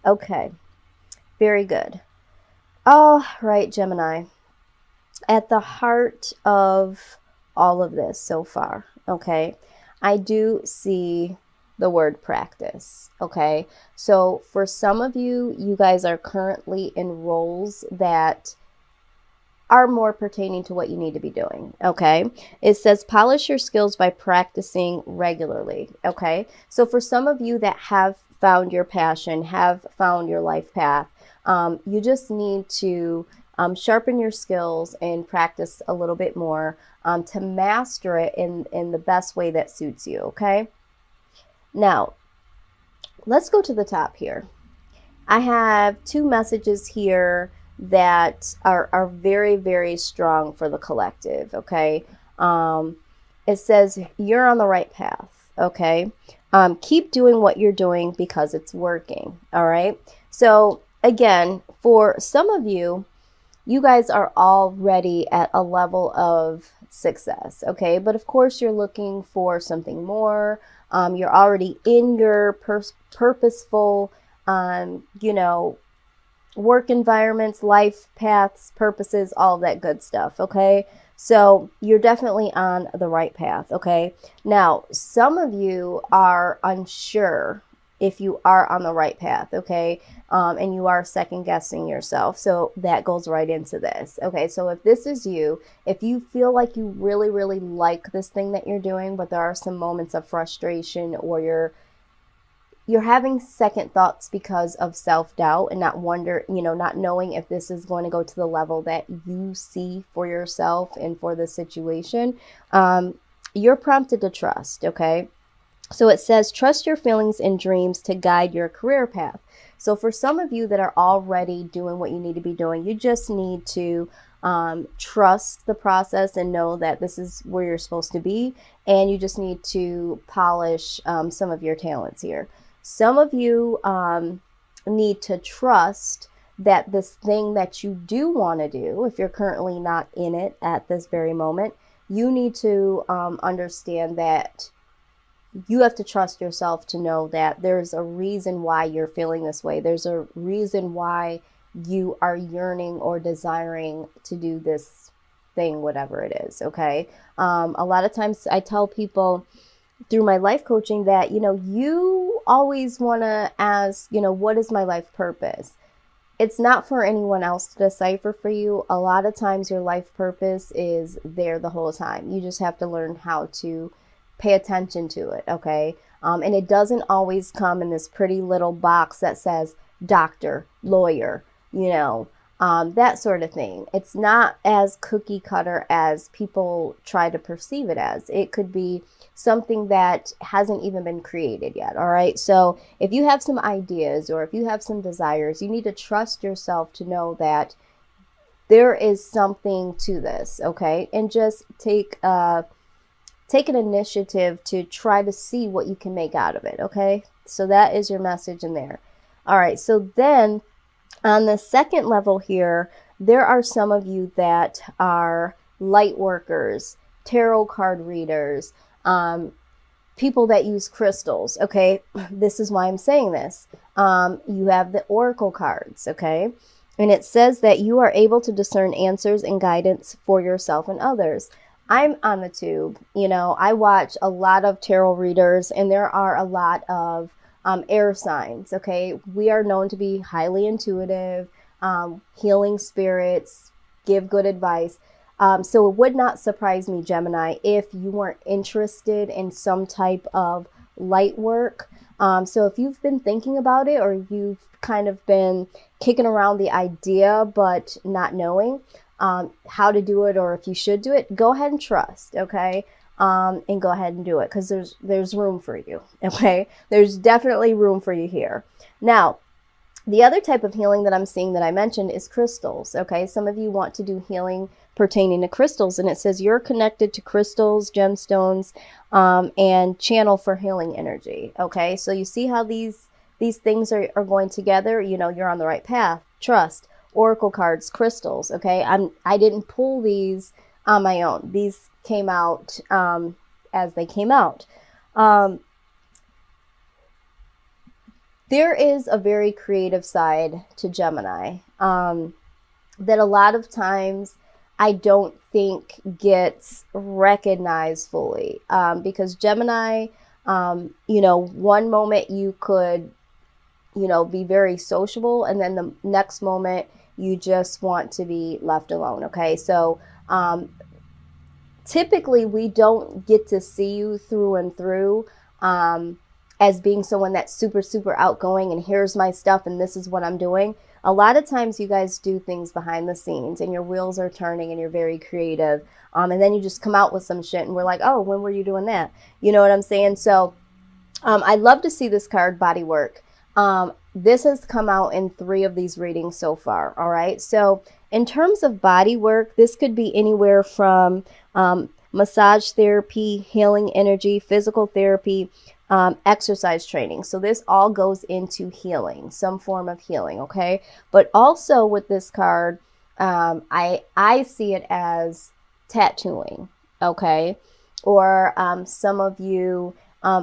Okay, very good. All right, Gemini. At the heart of all of this so far, okay, I do see the word practice, okay? So for some of you, you guys are currently in roles that are more pertaining to what you need to be doing, okay? It says polish your skills by practicing regularly, okay? So for some of you that have found your passion, have found your life path, you just need to sharpen your skills and practice a little bit more to master it in the best way that suits you, okay? Now, let's go to the top here. I have two messages here that are very, very strong for the collective, okay? It says you're on the right path, okay? Keep doing what you're doing because it's working, all right? So again, for some of you, you guys are already at a level of success, okay? But of course, you're looking for something more. You're already in your purposeful, you know, work environments, life paths, purposes, all that good stuff, okay? So you're definitely on the right path, okay? Now, some of you are unsure if you are on the right path, okay? And you are second guessing yourself. So that goes right into this, okay? So if this is you, if you feel like you really, really like this thing that you're doing, but there are some moments of frustration or you're having second thoughts because of self-doubt and not knowing if this is going to go to the level that you see for yourself and for the situation, you're prompted to trust, okay? So it says, trust your feelings and dreams to guide your career path. So for some of you that are already doing what you need to be doing, you just need to trust the process and know that this is where you're supposed to be. And you just need to polish some of your talents here. Some of you need to trust that this thing that you do want to do, if you're currently not in it at this very moment, you need to understand that you have to trust yourself to know that there's a reason why you're feeling this way. There's a reason why you are yearning or desiring to do this thing, whatever it is, okay? A lot of times I tell people through my life coaching that, you always want to ask, what is my life purpose? It's not for anyone else to decipher for you. A lot of times your life purpose is there the whole time. You just have to learn how to pay attention to it, okay? And it doesn't always come in this pretty little box that says doctor, lawyer, that sort of thing. It's not as cookie cutter as people try to perceive it as. It could be something that hasn't even been created yet, all right? So if you have some ideas or if you have some desires, you need to trust yourself to know that there is something to this, okay? And just take an initiative to try to see what you can make out of it, okay? So that is your message in there. All right, so then on the second level here, there are some of you that are light workers, tarot card readers, people that use crystals, okay? This is why I'm saying this. You have the oracle cards, okay? And it says that you are able to discern answers and guidance for yourself and others. I'm on the tube, I watch a lot of tarot readers and there are a lot of air signs, okay? We are known to be highly intuitive, healing spirits, give good advice. So it would not surprise me, Gemini, if you weren't interested in some type of light work. So if you've been thinking about it or you've kind of been kicking around the idea but not knowing how to do it or if you should do it, go ahead and trust, okay? And go ahead and do it because there's room for you, okay? There's definitely room for you here. Now, the other type of healing that I'm seeing that I mentioned is crystals, okay? Some of you want to do healing pertaining to crystals, and it says you're connected to crystals, gemstones, and channel for healing energy, okay? So you see how these things are going together? You're on the right path. Trust. Oracle cards, crystals, okay? I didn't pull these on my own. These came out as they came out. there is a very creative side to Gemini that a lot of times I don't think gets recognized fully, because Gemini, one moment you could, be very sociable, and then the next moment you just want to be left alone. Okay, so typically we don't get to see you through and through as being someone that's super, super outgoing and here's my stuff and this is what I'm doing. A lot of times you guys do things behind the scenes and your wheels are turning and you're very creative. And then you just come out with some shit and we're like, oh, when were you doing that? You know what I'm saying? So I'd love to see this card, body work. This has come out in 3 of these readings so far. All right. So in terms of body work, this could be anywhere from massage therapy, healing energy, physical therapy, exercise training. So this all goes into healing, some form of healing. Okay. But also with this card, I see it as tattooing. Okay. Or some of you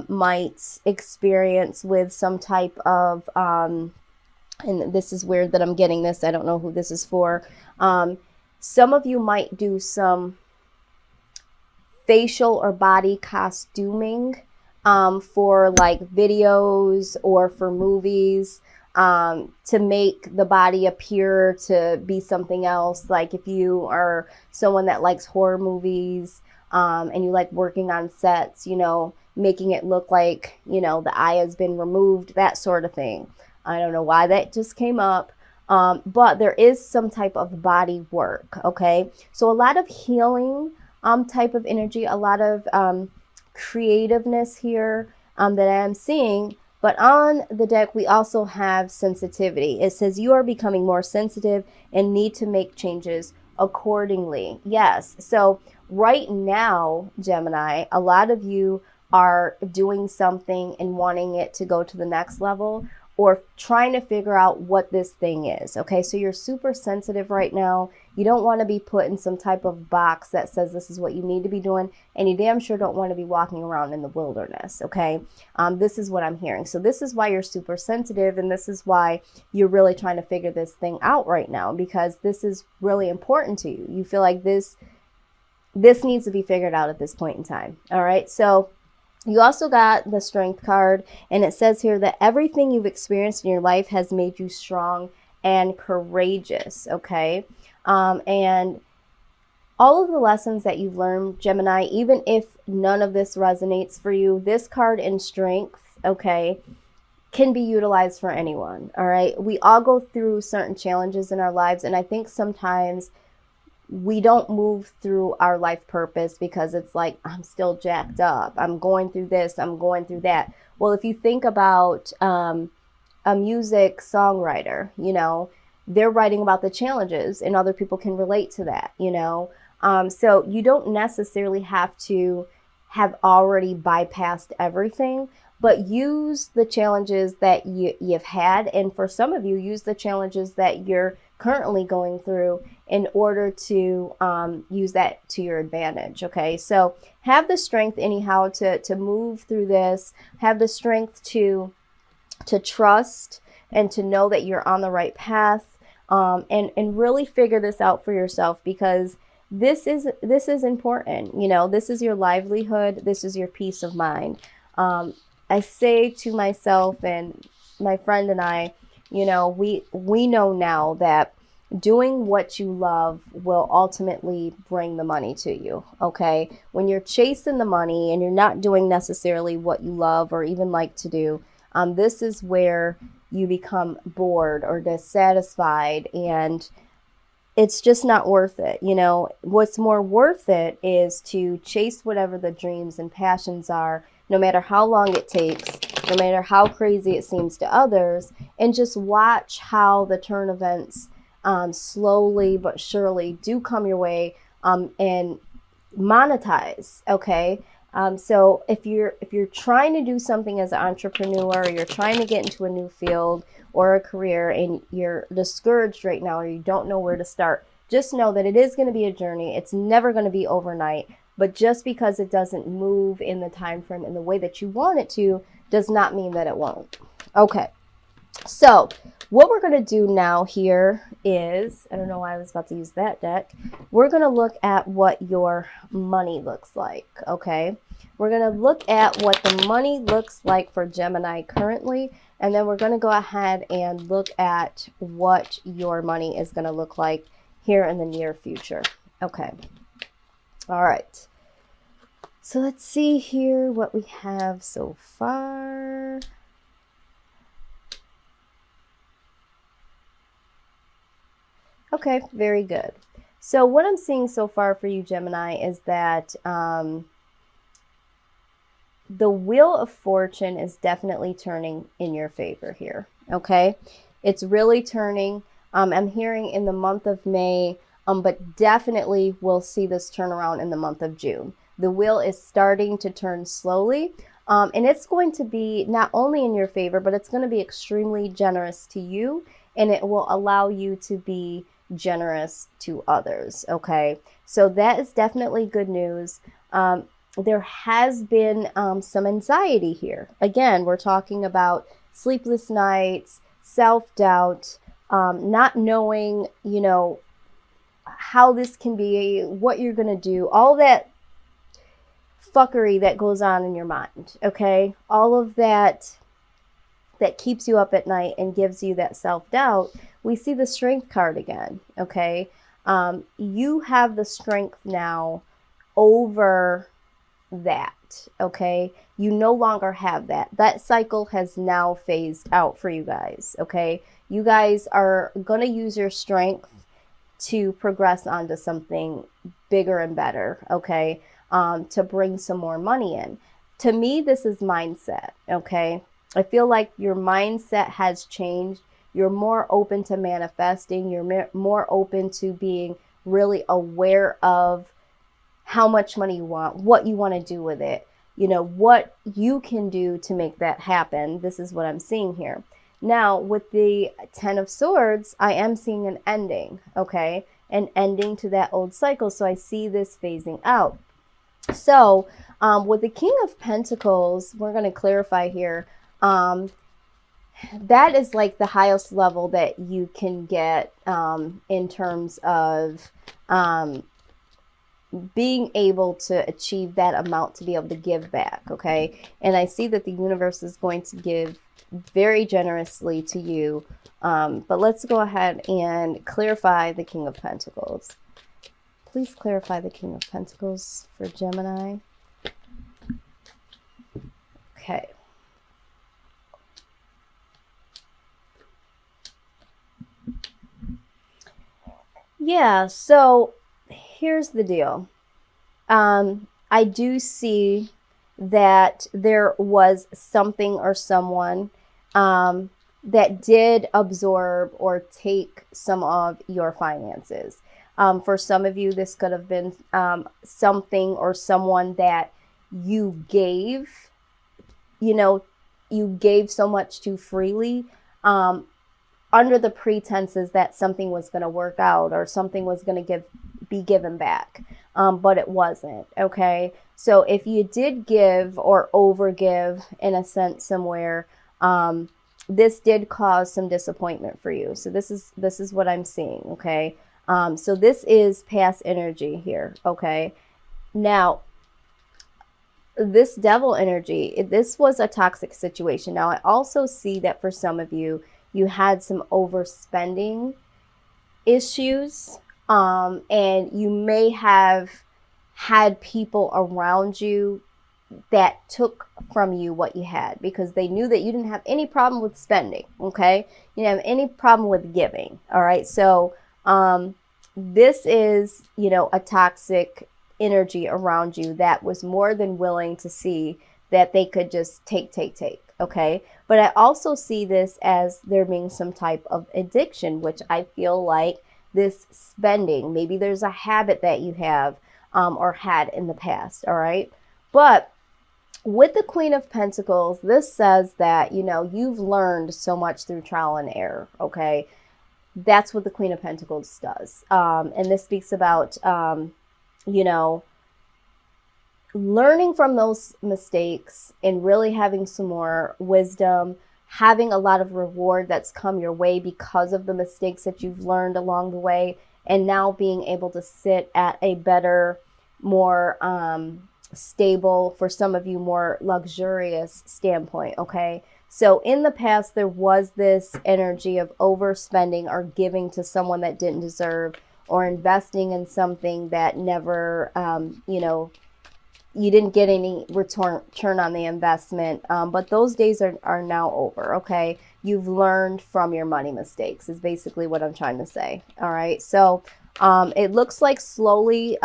might experience with some type of, and this is weird that I'm getting this, I don't know who this is for. Some of you might do some facial or body costuming for like videos or for movies, to make the body appear to be something else. Like if you are someone that likes horror movies, and you like working on sets, making it look like, the eye has been removed, that sort of thing. I don't know why that just came up. But there is some type of body work. Okay. So a lot of healing, type of energy, a lot of, creativeness here, that I am seeing. But on the deck, we also have sensitivity. It says you are becoming more sensitive and need to make changes accordingly. Yes. So right now, Gemini, a lot of you are doing something and wanting it to go to the next level, or trying to figure out what this thing is. Okay, so you're super sensitive right now. You don't want to be put in some type of box that says this is what you need to be doing, and you damn sure don't want to be walking around in the wilderness. Okay, this is what I'm hearing. So this is why you're super sensitive, and this is why you're really trying to figure this thing out right now, because this is really important to you. You feel like this needs to be figured out at this point in time. All right, so you also got the Strength card, and it says here that everything you've experienced in your life has made you strong and courageous. Okay, and all of the lessons that you've learned, Gemini, even if none of this resonates for you, this card in Strength, okay, can be utilized for anyone. All right, we all go through certain challenges in our lives, and I think sometimes we don't move through our life purpose because it's like, I'm still jacked up, I'm going through this, I'm going through that. Well, if you think about a music songwriter, they're writing about the challenges and other people can relate to that, so you don't necessarily have to have already bypassed everything, but use the challenges that you've had, and for some of you, use the challenges that you're currently going through in order to use that to your advantage. Okay, so have the strength anyhow to move through this. Have the strength to trust and to know that you're on the right path, and really figure this out for yourself, because this is important. This is your livelihood. This is your peace of mind. I say to myself and my friend and I, we know now that doing what you love will ultimately bring the money to you. Okay, when you're chasing the money and you're not doing necessarily what you love or even like to do, this is where you become bored or dissatisfied, and it's just not worth it. What's more worth it is to chase whatever the dreams and passions are, no matter how long it takes, no matter how crazy it seems to others, and just watch how the turn events slowly but surely do come your way, and monetize. Okay, so if you're trying to do something as an entrepreneur, or you're trying to get into a new field or a career, and you're discouraged right now, or you don't know where to start, just know that it is going to be a journey. It's never going to be overnight. But just because it doesn't move in the time frame in the way that you want it to, does not mean that it won't. Okay. So what we're going to do now here is, I don't know why I was about to use that deck. We're going to look at what your money looks like, okay? We're going to look at what the money looks like for Gemini currently, and then we're going to go ahead and look at what your money is going to look like here in the near future. Okay. All right. So let's see here what we have so far. Okay, very good. So what I'm seeing so far for you, Gemini, is that the Wheel of Fortune is definitely turning in your favor here, okay? It's really turning. I'm hearing in the month of May, but definitely we'll see this turnaround in the month of June. The wheel is starting to turn slowly, and it's going to be not only in your favor, but it's going to be extremely generous to you, and it will allow you to be generous to others, okay? So that is definitely good news. There has been some anxiety here. Again, we're talking about sleepless nights, self-doubt, not knowing, you know, how this can be, what you're going to do, all that fuckery that goes on in your mind, okay? All of that keeps you up at night and gives you that self-doubt. We see the Strength card again, okay? You have the strength now over that, okay? You no longer have that. That cycle has now phased out for you guys, okay? You guys are going to use your strength to progress onto something bigger and better, okay? To bring some more money in. To me, this is mindset, okay? I feel like your mindset has changed. You're more open to manifesting. You're more open to being really aware of how much money you want, what you want to do with it, you know, what you can do to make that happen. This is what I'm seeing here. Now, with the Ten of Swords, I am seeing an ending, okay? An ending to that old cycle. So I see this phasing out. So with the King of Pentacles, we're going to clarify here. That is like the highest level that you can get in terms of being able to achieve that amount to be able to give back, okay? And I see that the universe is going to give very generously to you. But let's go ahead and clarify the King of Pentacles. Please clarify the King of Pentacles for Gemini. Okay. Yeah, so here's the deal. I do see that there was something or someone that did absorb or take some of your finances. For some of you, this could have been something or someone that you gave, you know, you gave so much too freely under the pretenses that something was going to work out or something was going to be given back. But it wasn't, okay? So if you did give or overgive in a sense somewhere, this did cause some disappointment for you. So this is what I'm seeing, okay? So this is past energy here, okay? Now, this devil energy, this was a toxic situation. Now, I also see that for some of you, you had some overspending issues, and you may have had people around you that took from you what you had because they knew that you didn't have any problem with spending, okay? You didn't have any problem with giving, all right? So this is, you know, a toxic energy around you that was more than willing to see that they could just take, okay? But I also see this as there being some type of addiction, which I feel like this spending, maybe there's a habit that you have or had in the past, all right? But with the Queen of Pentacles, this says that, you know, you've learned so much through trial and error, okay? That's what the Queen of Pentacles does. And this speaks about, you know, learning from those mistakes and really having some more wisdom, having a lot of reward that's come your way because of the mistakes that you've learned along the way, and now being able to sit at a better, more stable, for some of you, more luxurious standpoint, okay? So in the past, there was this energy of overspending or giving to someone that didn't deserve, or investing in something that never, you know, you didn't get any return on the investment. But those days are now over, okay? You've learned from your money mistakes is basically what I'm trying to say, all right? So it looks like slowly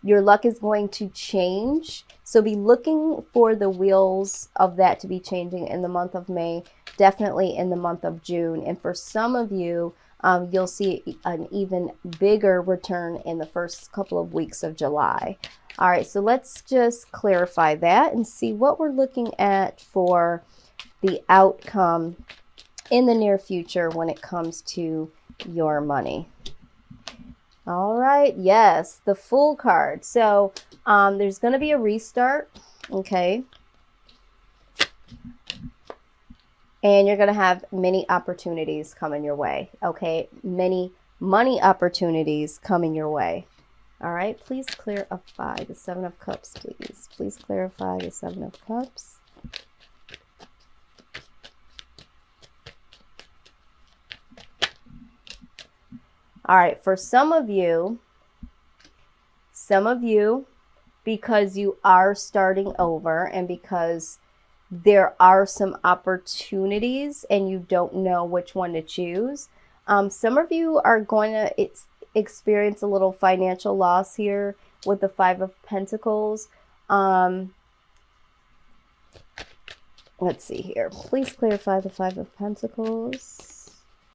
your luck is going to change. So be looking for the wheels of that to be changing in the month of May, definitely in the month of June. And for some of you, you'll see an even bigger return in the first couple of weeks of July. All right, so let's just clarify that and see what we're looking at for the outcome in the near future when it comes to your money. All right, yes, the Fool card. So there's going to be a restart, okay? And you're going to have many opportunities coming your way, okay? Many money opportunities coming your way. All right, please clarify the Seven of Cups, please. Please clarify the Seven of Cups. All right, for some of you, because you are starting over and because there are some opportunities and you don't know which one to choose, some of you are going to experience a little financial loss here with the Five of Pentacles. Let's see here. Please clarify the Five of Pentacles.